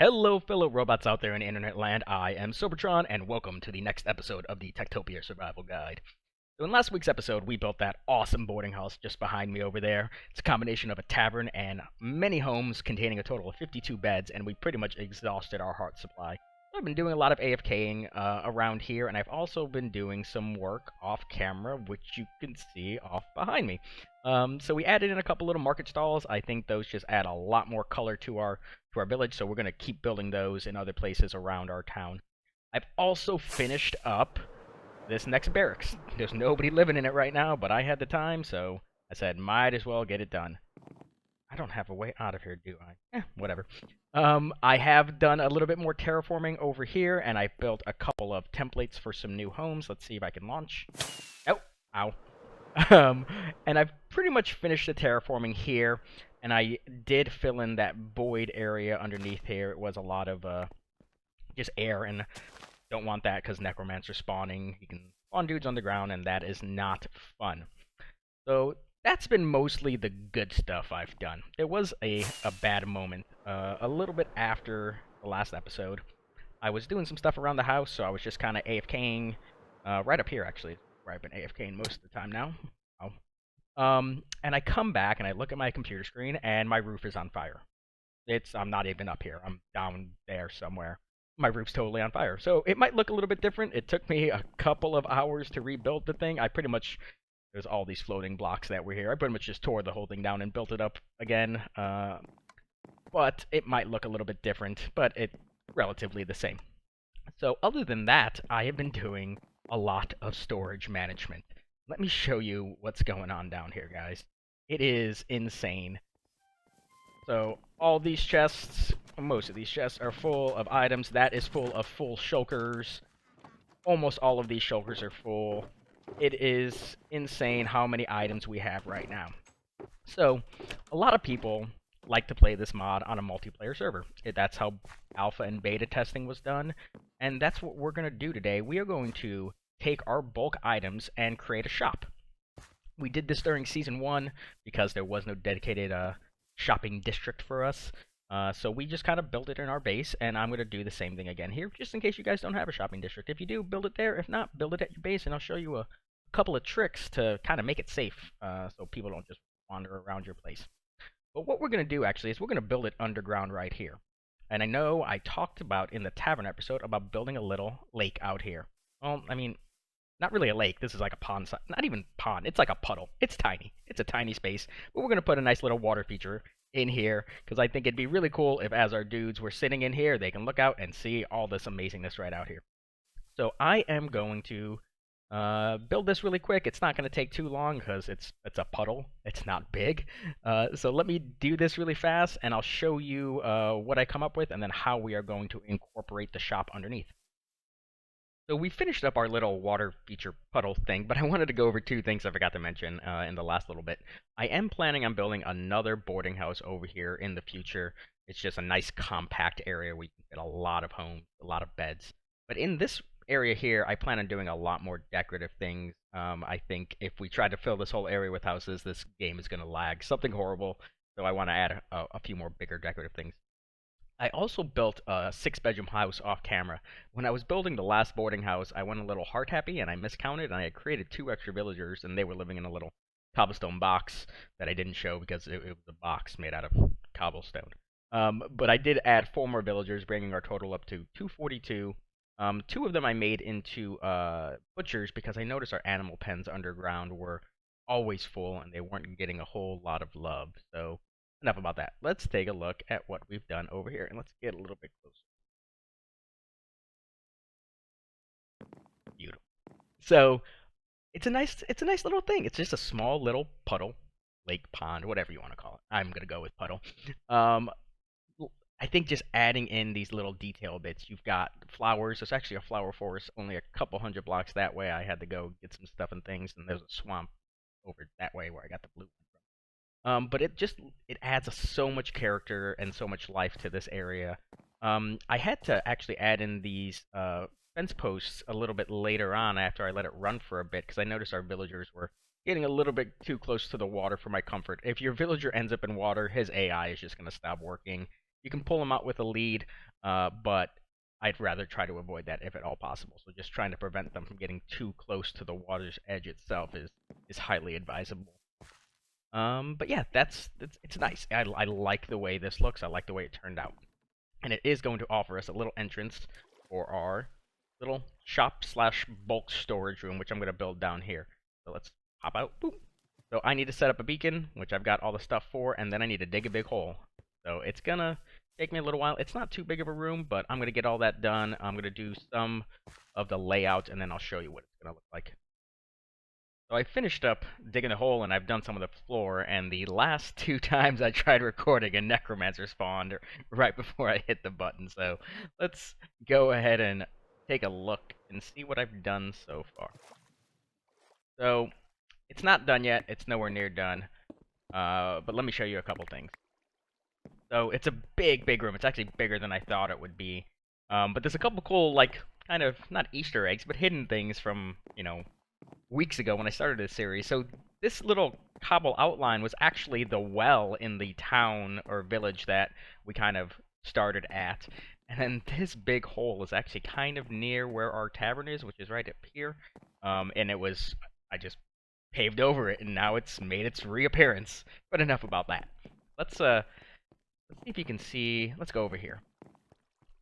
Hello, fellow robots out there in internet land. I am Sobertron, and welcome to the next episode of the TekTopia Survival Guide. So in last week's episode, we built that awesome boarding house just behind me over there. It's a combination of a tavern and many homes containing a total of 52 beds, and we pretty much exhausted our heart supply. So I've been doing a lot of AFKing around here, and I've also been doing some work off camera, which you can see off behind me. So we added in a couple little market stalls. I think those just add a lot more color to our village, so we're going to keep building those in other places around our town. I've also finished up this next barracks. There's nobody living in it right now, but I had the time, so I said, might as well get it done. I don't have a way out of here, do I? Whatever. I have done a little bit more terraforming over here, and I built a couple of templates for some new homes. Let's see if I can launch. Oh, ow. And I've pretty much finished the terraforming here, and I did fill in that void area underneath here. It was a lot of just air, and don't want that because necromancer spawning. You can spawn dudes on the ground, and that is not fun. So that's been mostly the good stuff I've done. There was a bad moment a little bit after the last episode. I was doing some stuff around the house, so I was just kind of AFKing right up here, actually, where I've been AFKing most of the time now. And I come back, and I look at my computer screen, and my roof is on fire. I'm not even up here. I'm down there somewhere. My roof's totally on fire. So it might look a little bit different. It took me a couple of hours to rebuild the thing. There's all these floating blocks that were here. I pretty much just tore the whole thing down and built it up again. But it might look a little bit different, but it's relatively the same. So other than that, I have been doing a lot of storage management. Let me show you what's going on down here, guys. It is insane. So all these chests, most of these chests are full of items. That is full of full shulkers. Almost all of these shulkers are full. It is insane how many items we have right now. So a lot of people like to play this mod on a multiplayer server. That's how alpha and beta testing was done, and that's what we're going to do today. We are going to take our bulk items and create a shop. We did this during Season 1 because there was no dedicated shopping district for us. So we just kind of built it in our base, and I'm going to do the same thing again here, just in case you guys don't have a shopping district. If you do, build it there. If not, build it at your base, and I'll show you a couple of tricks to kind of make it safe, so people don't just wander around your place. But what we're going to do, actually, is we're going to build it underground right here. And I know I talked about in the tavern episode about building a little lake out here. Well, I mean, not really a lake. This is like a pond. Not even pond. It's like a puddle. It's tiny. It's a tiny space. But we're going to put a nice little water feature in here, because I think it'd be really cool if, as our dudes were sitting in here, they can look out and see all this amazingness right out here. So I am going to build this really quick. It's not going to take too long because it's a puddle. It's not big. So let me do this really fast, and I'll show you what I come up with and then how we are going to incorporate the shop underneath. So we finished up our little water feature puddle thing, but I wanted to go over two things I forgot to mention in the last little bit. I am planning on building another boarding house over here in the future. It's just a nice compact area where you can get a lot of homes, a lot of beds. But in this area here, I plan on doing a lot more decorative things. I think if we try to fill this whole area with houses, this game is going to lag. Something horrible. So I want to add a few more bigger decorative things. I also built a 6-bedroom house off camera. When I was building the last boarding house, I went a little heart happy and I miscounted, and I had created 2 extra villagers, and they were living in a little cobblestone box that I didn't show because it was a box made out of cobblestone. But I did add 4 more villagers, bringing our total up to 242. 2 of them I made into butchers because I noticed our animal pens underground were always full and they weren't getting a whole lot of love. So enough about that. Let's take a look at what we've done over here, and let's get a little bit closer. Beautiful. So it's a nice little thing. It's just a small little puddle, lake, pond, whatever you want to call it. I'm gonna go with puddle. I think just adding in these little detail bits. You've got flowers. There's actually a flower forest only a couple hundred blocks that way. I had to go get some stuff and things, and there's a swamp over that way where I got the blue one from. But it adds so much character and so much life to this area. I had to actually add in these fence posts a little bit later on after I let it run for a bit, because I noticed our villagers were getting a little bit too close to the water for my comfort. If your villager ends up in water, his AI is just going to stop working. You can pull them out with a lead, but I'd rather try to avoid that if at all possible. So just trying to prevent them from getting too close to the water's edge itself is highly advisable. But yeah, it's nice. I like the way this looks. I like the way it turned out, and it is going to offer us a little entrance for our little shop slash bulk storage room, which I'm going to build down here. So let's hop out. Boop. So I need to set up a beacon, which I've got all the stuff for, and then I need to dig a big hole. So it's gonna take me a little while. It's not too big of a room, but I'm gonna get all that done. I'm gonna do some of the layout, and then I'll show you what it's gonna look like. So I finished up digging a hole, and I've done some of the floor, and the last 2 times I tried recording, a necromancer spawned right before I hit the button. So let's go ahead and take a look and see what I've done so far. So it's not done yet. It's nowhere near done. But let me show you a couple things. So it's a big, big room. It's actually bigger than I thought it would be. But there's a couple cool, like, kind of, not Easter eggs, but hidden things from, weeks ago when I started this series. So this little cobble outline was actually the well in the town or village that we kind of started at. And then this big hole is actually kind of near where our tavern is, which is right up here. And I just paved over it, and now it's made its reappearance. But enough about that. Let's see if you can see. Let's go over here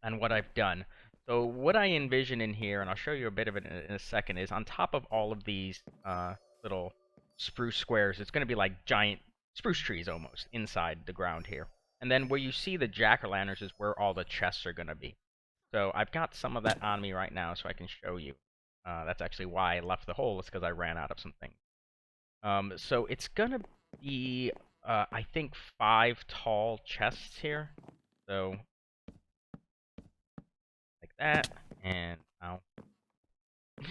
and what I've done. So what I envision in here, and I'll show you a bit of it in a second, is on top of all of these little spruce squares, it's going to be like giant spruce trees almost inside the ground here. And then where you see the jack-o'-lanterns is where all the chests are going to be. So I've got some of that on me right now so I can show you. That's actually why I left the hole. It's because I ran out of some things. So it's going to be, I think, 5 tall chests here. So like that, and now 2,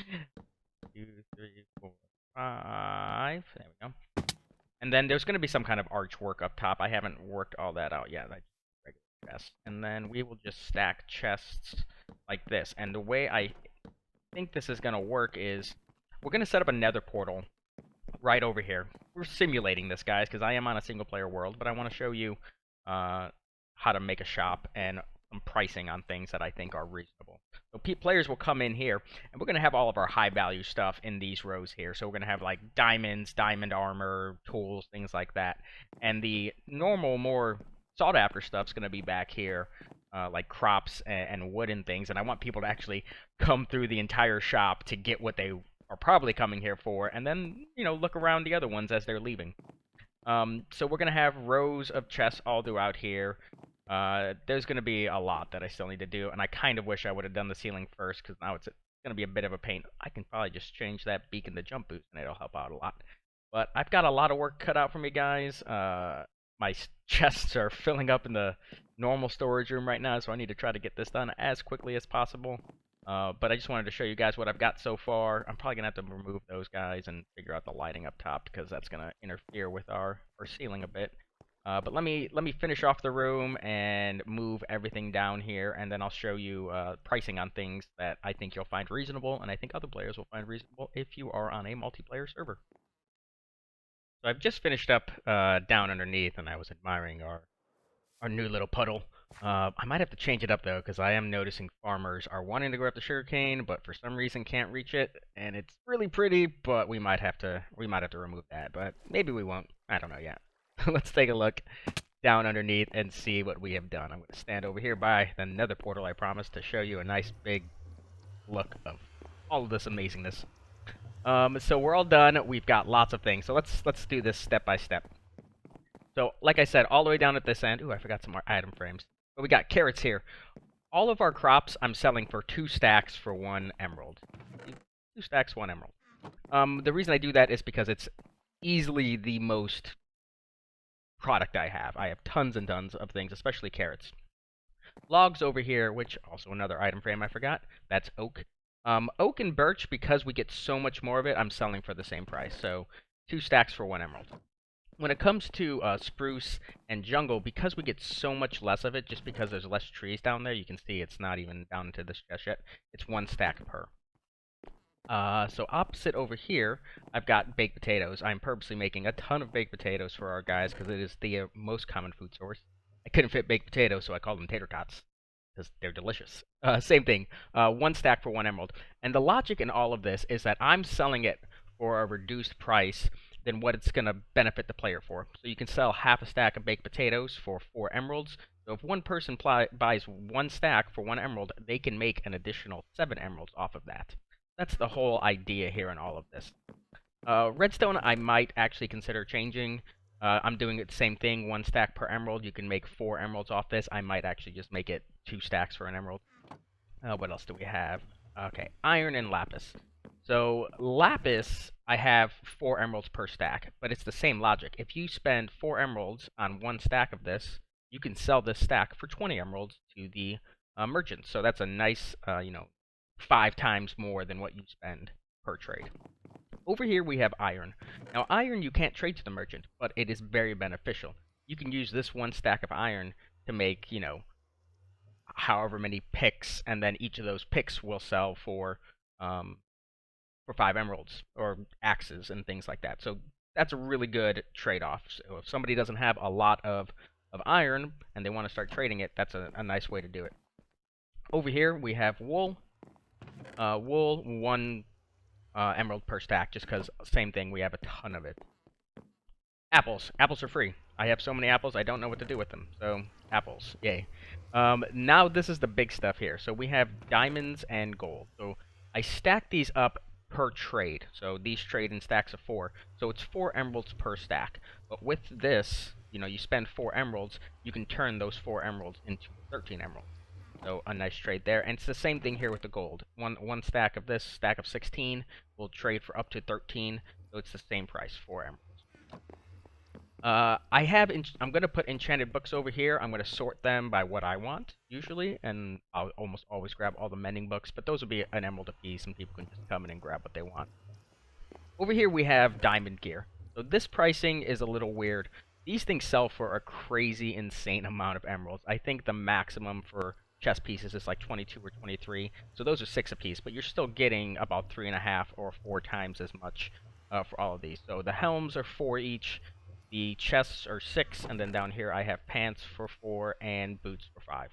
3, 4, 5. There we go. And then there's going to be some kind of archwork up top. I haven't worked all that out yet. That's regular chests. And then we will just stack chests like this. And the way I think this is going to work is we're going to set up a nether portal right over here. We're simulating this, guys, because I am on a single-player world, but I want to show you how to make a shop and some pricing on things that I think are reasonable. So players will come in here, and we're going to have all of our high-value stuff in these rows here. So we're going to have, like, diamonds, diamond armor, tools, things like that. And the normal, more sought-after stuff's going to be back here, like crops and wood and things. And I want people to actually come through the entire shop to get what they are probably coming here for, and then, look around the other ones as they're leaving. So we're going to have rows of chests all throughout here. There's going to be a lot that I still need to do, and I kind of wish I would have done the ceiling first, because now it's going to be a bit of a pain. I can probably just change that beacon to jump boost, and it'll help out a lot. But I've got a lot of work cut out for me, guys. My chests are filling up in the normal storage room right now, so I need to try to get this done as quickly as possible. But I just wanted to show you guys what I've got so far. I'm probably going to have to remove those guys and figure out the lighting up top, because that's going to interfere with our ceiling a bit. But let me finish off the room and move everything down here, and then I'll show you pricing on things that I think you'll find reasonable, and I think other players will find reasonable if you are on a multiplayer server. So I've just finished up down underneath, and I was admiring our new little puddle. I might have to change it up though, because I am noticing farmers are wanting to go up the sugarcane, but for some reason can't reach it, and it's really pretty. But we might have to remove that, but maybe we won't. I don't know yet. Let's take a look down underneath and see what we have done. I'm going to stand over here by the nether portal I promised to show you a nice big look of all of this amazingness. So we're all done. We've got lots of things. So let's do this step by step. So like I said, all the way down at this end. Ooh, I forgot some more item frames. But we got carrots here. All of our crops I'm selling for 2 stacks for 1 emerald. 2 stacks, 1 emerald. The reason I do that is because it's easily the most product I have. I have tons and tons of things, especially carrots. Logs over here, which also another item frame I forgot. That's oak. Oak and birch, because we get so much more of it, I'm selling for the same price. So 2 stacks for 1 emerald. When it comes to spruce and jungle, because we get so much less of it, just because there's less trees down there, you can see it's not even down to this chest yet. It's 1 stack per. So opposite over here, I've got baked potatoes. I'm purposely making a ton of baked potatoes for our guys because it is the most common food source. I couldn't fit baked potatoes, so I called them tater tots because they're delicious. Same thing, one stack for one emerald. And the logic in all of this is that I'm selling it for a reduced price than what it's going to benefit the player for. So you can sell half a stack of baked potatoes for 4 emeralds. So if one person buys one stack for 1 emerald, they can make an additional 7 emeralds off of that. That's the whole idea here in all of this. Redstone, I might actually consider changing. I'm doing it the same thing, 1 stack per emerald. You can make 4 emeralds off this. I might actually just make it 2 stacks for an emerald. What else do we have? Okay, iron and lapis. So lapis, I have 4 emeralds per stack, but it's the same logic. If you spend 4 emeralds on 1 stack of this, you can sell this stack for 20 emeralds to the merchant. So that's a nice, 5 times more than what you spend per trade. Over here we have iron. Now iron you can't trade to the merchant, but it is very beneficial. You can use this 1 stack of iron to make, however many picks, and then each of those picks will sell for 5 emeralds or axes and things like that. So that's a really good trade-off. So if somebody doesn't have a lot of iron and they want to start trading it, that's a nice way to do it. Over here we have wool. Wool, 1 emerald per stack, just because same thing, we have a ton of it. Apples. Apples are free. I have so many apples, I don't know what to do with them. So, apples. Yay. Now this is the big stuff here. So we have diamonds and gold. So I stack these up per trade. So these trade in stacks of 4. So it's 4 emeralds per stack. But with this, you spend 4 emeralds, you can turn those 4 emeralds into 13 emeralds. So a nice trade there. And it's the same thing here with the gold. One stack of this, stack of 16, will trade for up to 13. So it's the same price, 4 emeralds. I'm going to put enchanted books over here. I'm going to sort them by what I want, usually. And I'll almost always grab all the mending books. But those will be an emerald apiece, and people can just come in and grab what they want. Over here we have diamond gear. So this pricing is a little weird. These things sell for a crazy, insane amount of emeralds. I think the maximum for chest pieces is like 22 or 23, so those are 6 apiece, but you're still getting about 3.5 or 4 times as much for all of these. So the helms are 4 each, the chests are 6, and then down here I have pants for 4 and boots for 5.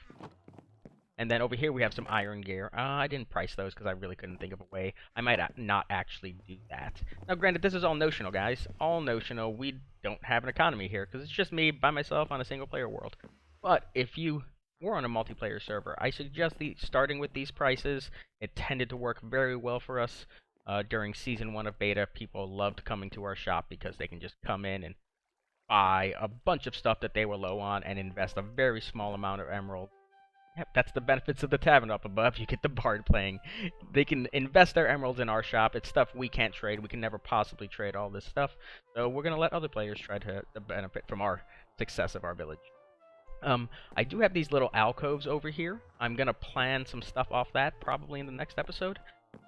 And then over here we have some iron gear. I didn't price those because I really couldn't think of a way. I might not actually do that. Now granted, this is all notional, guys. All notional. We don't have an economy here because it's just me by myself on a single player world. But if you were on a multiplayer server, I suggest starting with these prices. It tended to work very well for us during Season 1 of beta. People loved coming to our shop because they can just come in and buy a bunch of stuff that they were low on and invest a very small amount of emerald. Yep, that's the benefits of the tavern up above. You get the bard playing. They can invest their emeralds in our shop. It's stuff we can't trade. We can never possibly trade all this stuff. So we're going to let other players try to benefit from our success of our village. I do have these little alcoves over here. I'm going to plan some stuff off that probably in the next episode.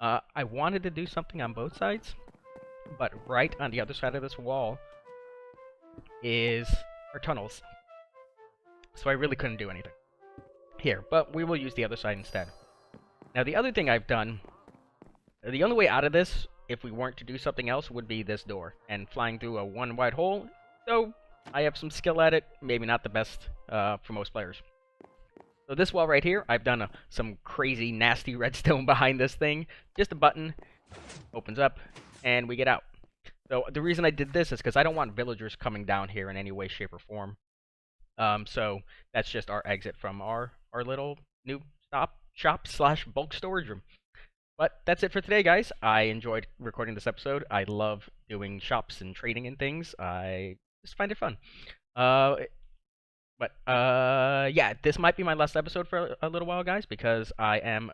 I wanted to do something on both sides, but right on the other side of this wall is our tunnels. So I really couldn't do anything here, but we will use the other side instead. Now the other thing I've done, the only way out of this, if we weren't to do something else, would be this door, and flying through a 1 wide hole, so I have some skill at it, maybe not the best for most players. So this wall right here, I've done some crazy nasty redstone behind this thing. Just a button, opens up, and we get out. So the reason I did this is because I don't want villagers coming down here in any way, shape, or form. So that's just our exit from our little new shop / bulk storage room. But that's it for today, guys. I enjoyed recording this episode. I love doing shops and trading and things. I just find it fun. Yeah, this might be my last episode for a little while, guys, because I am,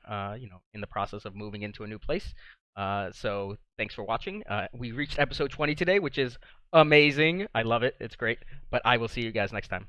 in the process of moving into a new place. So thanks for watching. We reached episode 20 today, which is amazing. I love it. It's great. But I will see you guys next time.